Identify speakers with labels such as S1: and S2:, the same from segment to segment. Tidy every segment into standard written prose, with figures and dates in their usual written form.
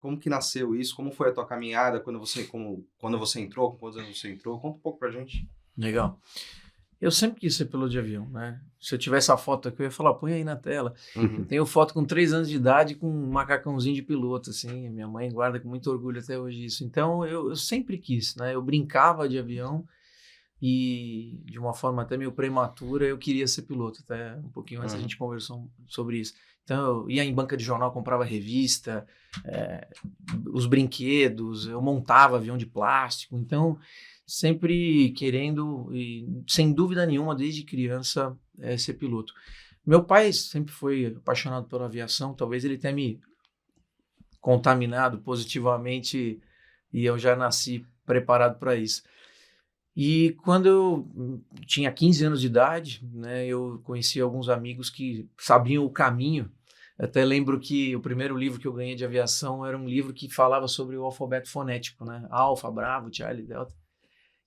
S1: Como que nasceu isso? Como foi a tua caminhada quando você entrou? Com quantos anos você entrou? Conta um pouco pra gente.
S2: Legal. Eu sempre quis ser piloto de avião, né? Se eu tivesse a foto aqui, eu ia falar, põe aí na tela. Eu
S1: Uhum.
S2: tenho foto com 3 anos de idade com um macacãozinho de piloto, assim. Minha mãe guarda com muito orgulho até hoje isso. Então, eu sempre quis, né? Eu brincava de avião e, de uma forma até meio prematura, eu queria ser piloto. Até um pouquinho antes a
S1: Uhum.
S2: gente conversou sobre isso. Então, eu ia em banca de jornal, comprava revista, é, os brinquedos, eu montava avião de plástico. Então, sempre querendo, e sem dúvida nenhuma, desde criança, ser piloto. Meu pai sempre foi apaixonado pela aviação, talvez ele tenha me contaminado positivamente e eu já nasci preparado para isso. E quando eu tinha 15 anos de idade, né, eu conheci alguns amigos que sabiam o caminho. Até lembro que o primeiro livro que eu ganhei de aviação era um livro que falava sobre o alfabeto fonético, né? Alfa, Bravo, Charlie, Delta.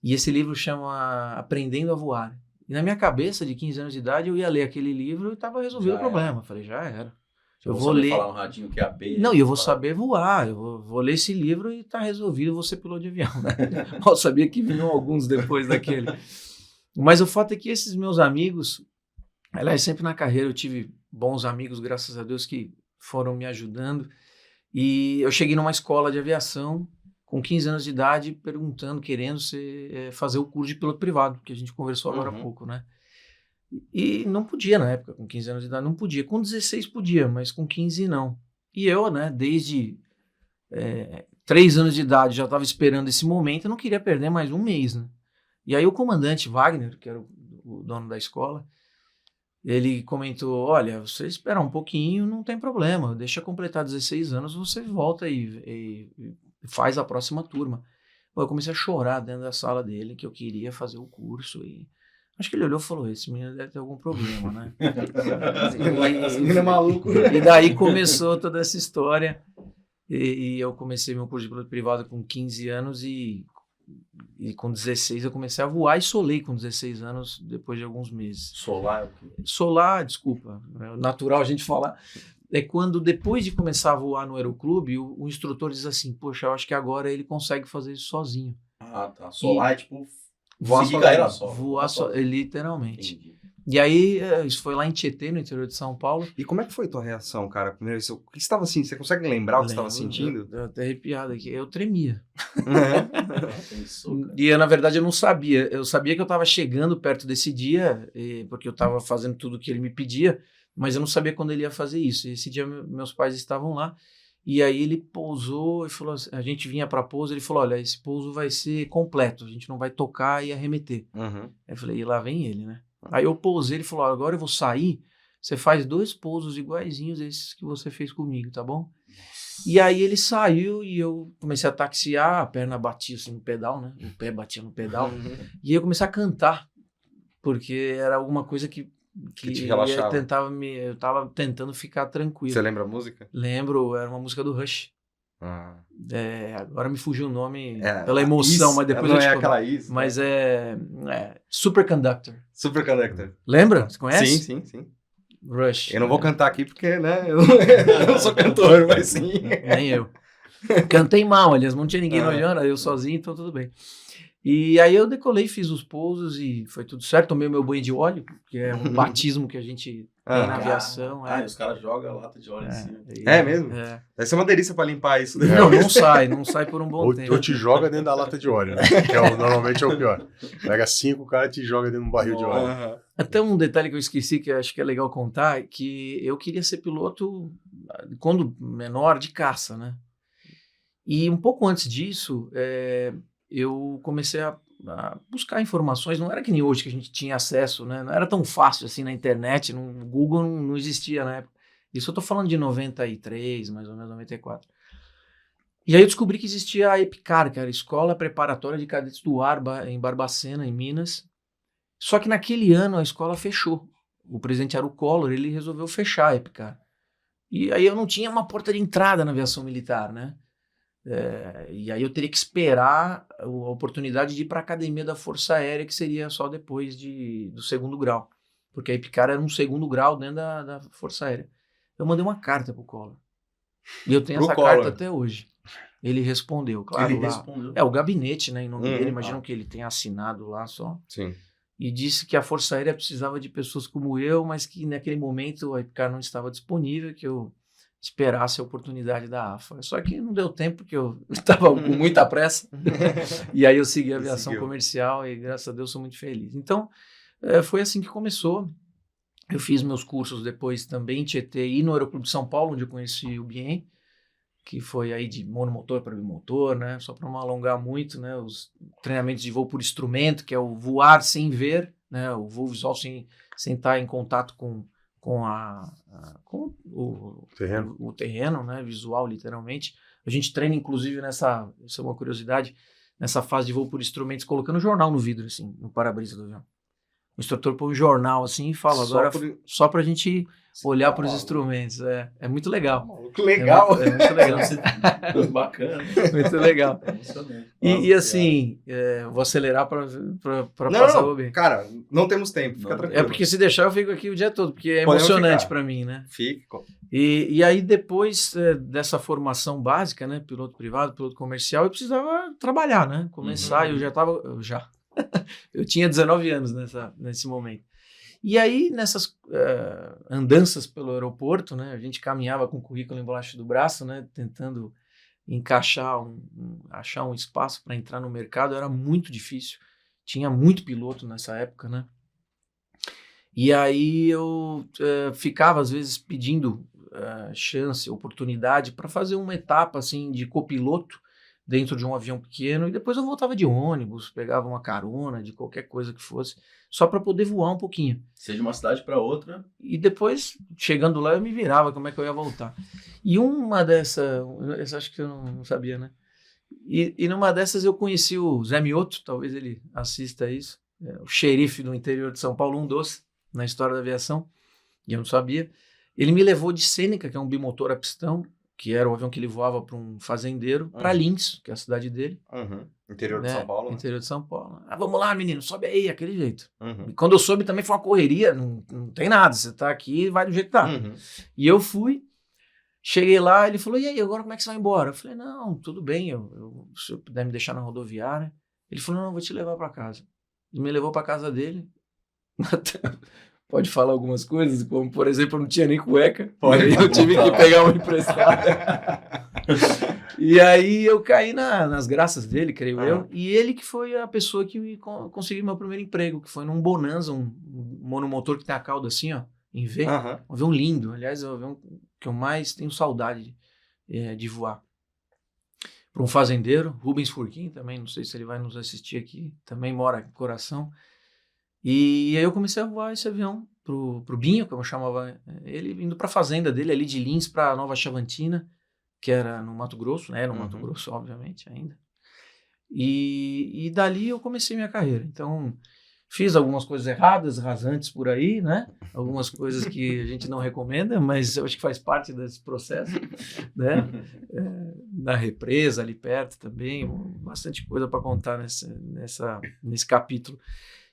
S2: E esse livro chama Aprendendo a Voar. E na minha cabeça, de 15 anos de idade, eu ia ler aquele livro e estava resolvido o
S3: Já era.
S2: problema. Eu falei, já era.
S3: Já
S2: Eu
S3: vou
S2: vou
S3: saber falar
S2: ler.
S3: no radinho que é a B.
S2: Não, e eu vou saber voar. Eu vou ler esse livro e está resolvido, eu vou ser piloto de avião. Né? Eu sabia que vinham alguns depois daquele. Mas o fato é que esses meus amigos, aliás, sempre na carreira eu tive bons amigos, graças a Deus, que foram me ajudando. E eu cheguei numa escola de aviação com 15 anos de idade, perguntando, querendo fazer o curso de piloto privado, que a gente conversou agora há
S1: Uhum.
S2: pouco, né? E não podia na época, com 15 anos de idade, não podia. Com 16 podia, mas com 15 não. E eu, né, desde 3 anos de idade já estava esperando esse momento, eu não queria perder mais um mês, né? E aí o comandante Wagner, que era o dono da escola, ele comentou, olha, você espera um pouquinho, não tem problema, deixa completar 16 anos, você volta e faz a próxima turma. Pô, eu comecei a chorar dentro da sala dele, que eu queria fazer o curso e acho que ele olhou e falou, esse menino deve ter algum problema, né?
S1: Esse menino é maluco.
S2: E daí começou toda essa história e eu comecei meu curso de piloto privado com 15 anos e com 16 eu comecei a voar e solei com 16 anos depois de alguns meses.
S3: Solar é o quê?
S2: Solar, desculpa, é natural a gente falar, é quando depois de começar a voar no aeroclube, o instrutor diz assim, poxa, eu acho que agora ele consegue fazer isso sozinho.
S3: Ah, tá. Solar é tipo
S1: Voar
S3: seguir carreira
S1: sozinho.
S3: solo.
S2: Voar literalmente.
S3: Entendi.
S2: E aí, isso foi lá em Tietê, no interior de São Paulo.
S1: E como é que foi tua reação, cara? Primeiro, o que você estava assim? Você consegue lembrar o que você estava
S2: Lembro,
S1: sentindo?
S2: eu até arrepiado aqui, eu tremia.
S3: Pensou, cara.
S2: E eu, na verdade, eu não sabia. Eu sabia que eu estava chegando perto desse dia, porque eu estava fazendo tudo o que ele me pedia, mas eu não sabia quando ele ia fazer isso. E esse dia, meus pais estavam lá, e aí ele pousou e falou assim, a gente vinha para pouso, ele falou, olha, esse pouso vai ser completo, a gente não vai tocar e arremeter.
S1: Uhum.
S2: Aí eu falei, e lá vem ele, né? Aí eu pousei, ele falou, agora eu vou sair, você faz 2 pousos iguaizinhos esses que você fez comigo, tá bom? E aí ele saiu e eu comecei a taxiar, a perna batia assim no pedal, né? O pé batia no pedal. E aí eu comecei a cantar, porque era alguma coisa que
S1: te relaxava.
S2: eu tava tentando ficar tranquilo.
S1: Você lembra a música?
S2: Lembro, era uma música do Rush.
S1: Ah.
S2: Agora me fugiu o nome
S1: É,
S2: pela emoção,
S1: Is,
S2: mas depois
S1: não
S2: eu te
S1: é
S2: conto.
S1: aquela Is,
S2: Mas
S1: né?
S2: Superconductor.
S1: Superconductor.
S2: Lembra? Você conhece?
S1: Sim.
S2: Rush.
S1: Eu não vou cantar aqui porque, né, eu não sou cantor, mas sim.
S2: Nem eu. Cantei mal, aliás, não tinha ninguém no avião, era eu sozinho, então tudo bem. E aí eu decolei, fiz os pousos e foi tudo certo. Tomei o meu banho de óleo, que é um batismo que a gente tem na aviação.
S3: E os caras jogam a lata de óleo em cima.
S1: É mesmo?
S2: É.
S1: Vai ser uma delícia pra limpar isso.
S2: Não sai por um bom tempo.
S4: Ou te joga dentro da lata de óleo, né? Que normalmente é o pior. Pega 5, o cara te joga dentro de um barril de óleo.
S1: Uhum.
S2: Até um detalhe que eu esqueci, que eu acho que é legal contar, é que eu queria ser piloto, quando menor, de caça, né? E um pouco antes disso, eu comecei a buscar informações. Não era que nem hoje que a gente tinha acesso, né? Não era tão fácil assim na internet, no Google não existia na época. Isso eu tô falando de 93, mais ou menos 94. E aí eu descobri que existia a EPICAR, que era a Escola Preparatória de Cadetes do Ar, em Barbacena, em Minas. Só que naquele ano a escola fechou. O presidente era o Collor, ele resolveu fechar a EPICAR. E aí eu não tinha uma porta de entrada na aviação militar, né? E aí eu teria que esperar a oportunidade de ir para a academia da Força Aérea, que seria só depois do 2º grau. Porque a EPICAR era um 2º grau dentro da Força Aérea. Eu mandei uma carta pro Collor. E eu tenho
S3: Pro
S2: essa
S3: Collor.
S2: carta até hoje. Ele respondeu, claro.
S3: Ele
S2: lá.
S3: respondeu.
S2: É o gabinete, né, em nome dele. Imagino
S3: Ah.
S2: que ele tenha assinado lá só.
S1: Sim.
S2: E disse que a Força Aérea precisava de pessoas como eu, mas que naquele momento a Ipcar não estava disponível, que eu esperasse a oportunidade da AFA. Só que não deu tempo, porque eu estava com muita pressa. E aí eu segui a aviação
S1: Seguiu.
S2: comercial e, graças a Deus, sou muito feliz. Então, foi assim que começou. Eu fiz meus cursos depois também em Tietê e no Aeroclube de São Paulo, onde eu conheci o Bien, que foi aí de monomotor para bimotor, né? Só para não alongar muito, né? Os treinamentos de voo por instrumento, que é o voar sem ver, né? O voo visual sem estar em contato com
S4: Terreno.
S2: o terreno, né? Visual, literalmente. A gente treina, inclusive, isso é uma curiosidade, nessa fase de voo por instrumentos, colocando jornal no vidro, assim, no para-brisa do avião. O instrutor põe um jornal assim e fala,
S1: Só
S2: agora
S1: por-
S2: só para a gente olhar para os
S1: maluco.
S2: instrumentos. É muito legal.
S1: Que legal.
S2: É muito legal.
S3: Bacana.
S2: Muito legal.
S3: Emocionante.
S2: E
S3: Nossa,
S2: assim, vou acelerar para
S1: Não,
S2: passar o bem.
S1: cara, não temos tempo, fica
S3: Não,
S1: tranquilo.
S2: É porque se deixar eu fico aqui o dia todo, porque é
S1: Podemos
S2: emocionante
S1: ficar.
S2: para mim, né?
S1: Fica.
S2: E aí depois dessa formação básica, né, piloto privado, piloto comercial, eu precisava trabalhar, né? Começar, eu eu tinha 19 anos nesse momento. E aí, nessas andanças pelo aeroporto, né, a gente caminhava com o currículo embaixo do braço, né, tentando encaixar, achar um espaço para entrar no mercado, era muito difícil. Tinha muito piloto nessa época, né? E aí eu ficava, às vezes, pedindo chance, oportunidade para fazer uma etapa assim, de copiloto dentro de um avião pequeno, e depois eu voltava de ônibus, pegava uma carona, de qualquer coisa que fosse, só para poder voar um pouquinho.
S3: Seja de uma cidade para outra.
S2: E depois, chegando lá, eu me virava como é que eu ia voltar. E uma essa acho que eu não sabia, né? E numa dessas eu conheci o Zé Mioto, talvez ele assista isso, o xerife do interior de São Paulo, um doce, na história da aviação, e eu não sabia. Ele me levou de Sêneca, que é um bimotor a pistão, que era o avião que ele voava para um fazendeiro, para Lins, que é a cidade dele.
S1: Uhum. Interior de
S2: né?
S1: São Paulo, né?
S2: Interior de São Paulo. Vamos lá, menino, sobe aí, aquele jeito.
S1: Uhum.
S2: E quando eu soube também foi uma correria, não tem nada, você tá aqui, vai do jeito que tá.
S1: Uhum.
S2: E eu fui, cheguei lá, ele falou, e aí, agora como é que você vai embora? Eu falei, não, tudo bem, se eu puder me deixar na rodoviária. Ele falou, não, eu vou te levar para casa. Ele me levou para casa dele. Pode falar algumas coisas, como, por exemplo, eu não tinha nem cueca.
S1: Pode.
S2: Eu tive que pegar uma emprestada. E aí eu caí nas graças dele, creio eu. E ele que foi a pessoa que me conseguiu meu primeiro emprego, que foi num Bonanza, um monomotor que tem a cauda assim, ó, em V.
S1: Uhum.
S2: Um avião lindo. Aliás, é o avião que eu mais tenho saudade de voar. Para um fazendeiro, Rubens Furquim também, não sei se ele vai nos assistir aqui, também mora em Coração. E aí eu comecei a voar esse avião pro Binho, como eu chamava ele, indo para a fazenda dele, ali de Lins para Nova Chavantina, que era no Mato Grosso, né? Era no Mato Grosso, obviamente, ainda. E dali eu comecei minha carreira. Então, fiz algumas coisas erradas, rasantes por aí, né? Algumas coisas que a gente não recomenda, mas eu acho que faz parte desse processo, né? Na represa, ali perto também, bastante coisa para contar nesse capítulo.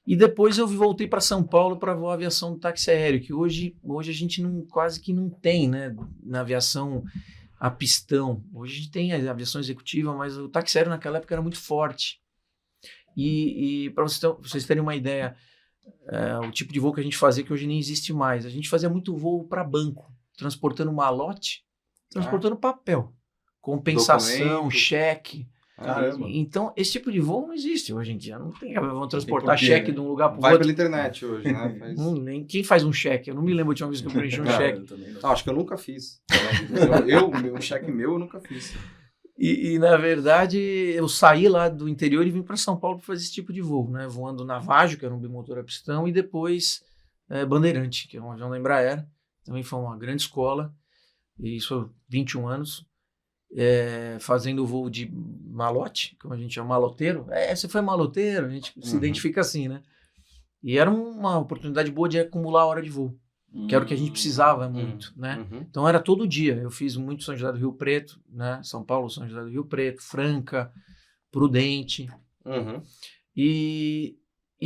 S2: E depois eu voltei para São Paulo para voar a aviação do táxi aéreo, que hoje a gente quase que não tem, né? Na aviação a pistão. Hoje a gente tem a aviação executiva, mas o táxi aéreo naquela época era muito forte. E para vocês terem uma ideia, o tipo de voo que a gente fazia, que hoje nem existe mais, a gente fazia muito voo para banco, transportando malote, transportando papel, compensação,
S1: Documento.
S2: cheque.
S3: Caramba.
S2: Então, esse tipo de voo não existe hoje em dia. Não tem, vão transportar
S3: porquê,
S2: cheque
S3: né?
S2: de um lugar para o
S1: Vai
S2: outro.
S1: pela internet hoje, né? Faz-
S2: Nem quem faz um cheque? Eu não me lembro a última vez que eu preenchi um
S1: Cara,
S2: cheque.
S3: Eu também não.
S1: Não, acho que eu nunca fiz. Um cheque meu eu nunca fiz.
S2: E, na verdade, eu saí lá do interior e vim para São Paulo para fazer esse tipo de voo, né? Voando Navajo, que era um bimotor a pistão, e depois Bandeirante, que é um avião da Embraer. Também foi uma grande escola, e isso 21 anos, fazendo o voo de malote, como a gente chama, maloteiro. Você foi maloteiro, a gente se identifica assim, né? E era uma oportunidade boa de acumular a hora de voo, que era o que a gente precisava muito, né?
S1: Uhum.
S2: Então era todo dia. Eu fiz muito São José do Rio Preto, né? São Paulo, São José do Rio Preto, Franca, Prudente.
S1: Uhum.
S2: E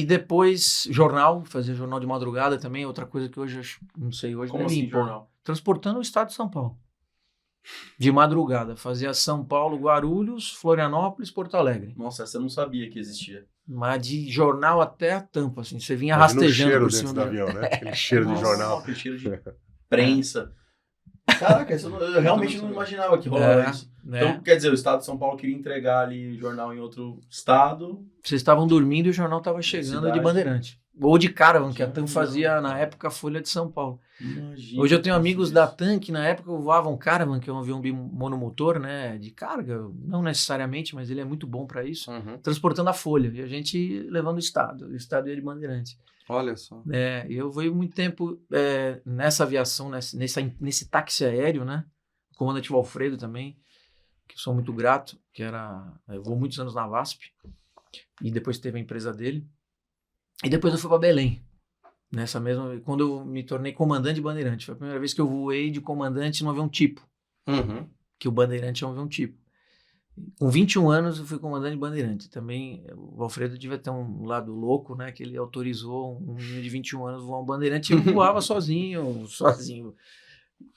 S2: depois jornal, fazer jornal de madrugada também, outra coisa que hoje, não sei, hoje
S3: Como
S2: deve
S3: assim,
S2: impor.
S3: jornal?
S2: Transportando o estado de São Paulo. De madrugada. Fazia São Paulo, Guarulhos, Florianópolis, Porto Alegre.
S3: Nossa, essa eu não sabia que existia.
S2: Mas de jornal até a tampa, assim. Você vinha
S4: Imagina o
S2: rastejando
S4: cheiro
S2: por
S4: dentro
S2: cima
S4: do avião, né? Aquele cheiro de
S2: Nossa.
S4: jornal.
S3: Aquele cheiro de prensa. Caraca, eu realmente não imaginava que rolava isso.
S2: né?
S3: Então, quer dizer, o estado de São Paulo queria entregar ali o jornal em outro estado.
S2: Vocês estavam dormindo e o jornal estava chegando
S3: Cidade.
S2: de Bandeirante. Ou de Caravan, que a TAM
S3: Que
S2: fazia
S3: legal,
S2: na
S3: cara.
S2: época a Folha de São Paulo.
S3: Imagina,
S2: Hoje eu tenho amigos da
S3: isso.
S2: TAM que na época voavam Caravan, que é um avião bimonomotor, né, de carga, não necessariamente, mas ele é muito bom para isso, transportando a Folha, e a gente levando o Estado ia de Bandeirante.
S1: Olha só.
S2: Eu fui muito tempo nessa aviação, nesse táxi aéreo, né, comandante Valfredo também, que eu sou muito grato, eu vou muitos anos na VASP, e depois teve a empresa dele, e depois eu fui para Belém. Nessa mesma, quando eu me tornei comandante de Bandeirante. Foi a primeira vez que eu voei de comandante num avião tipo. Que o Bandeirante é um avião tipo. Com 21 anos eu fui comandante de Bandeirante. Também o Alfredo devia ter um lado louco, né? Que ele autorizou um menino de 21 anos voar um Bandeirante e eu voava sozinho.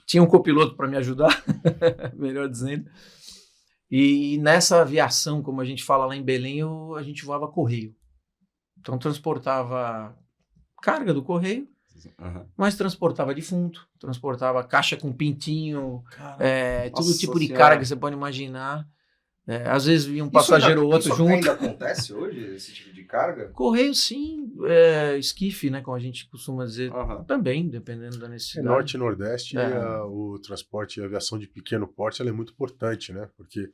S2: Tinha um copiloto para me ajudar, melhor dizendo. E nessa aviação, como a gente fala lá em Belém, a gente voava correio. Então transportava carga do correio, mas transportava defunto, transportava caixa com pintinho, todo
S1: Nossa
S2: tipo de
S1: Senhora.
S2: carga que você pode imaginar. Às vezes vinha um passageiro ou outro
S1: isso
S2: junto.
S1: ainda acontece hoje, esse tipo de carga?
S2: Correio, sim. Esquife, né, como a gente costuma dizer, também, dependendo da necessidade.
S4: Norte e Nordeste, o transporte e a aviação de pequeno porte ela é muito importante, né? Porque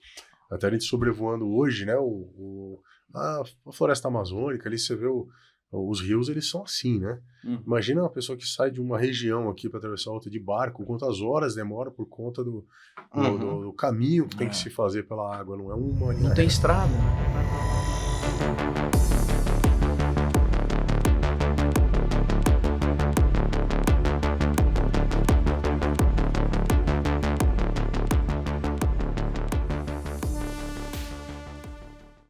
S4: até a gente sobrevoando hoje, né? A floresta amazônica, ali você vê os rios, eles são assim, né? Imagina uma pessoa que sai de uma região aqui para atravessar outra de barco, quantas horas demora por conta do caminho que tem que se fazer pela água, não é uma linha
S2: Não tem
S4: reta.
S2: estrada, né?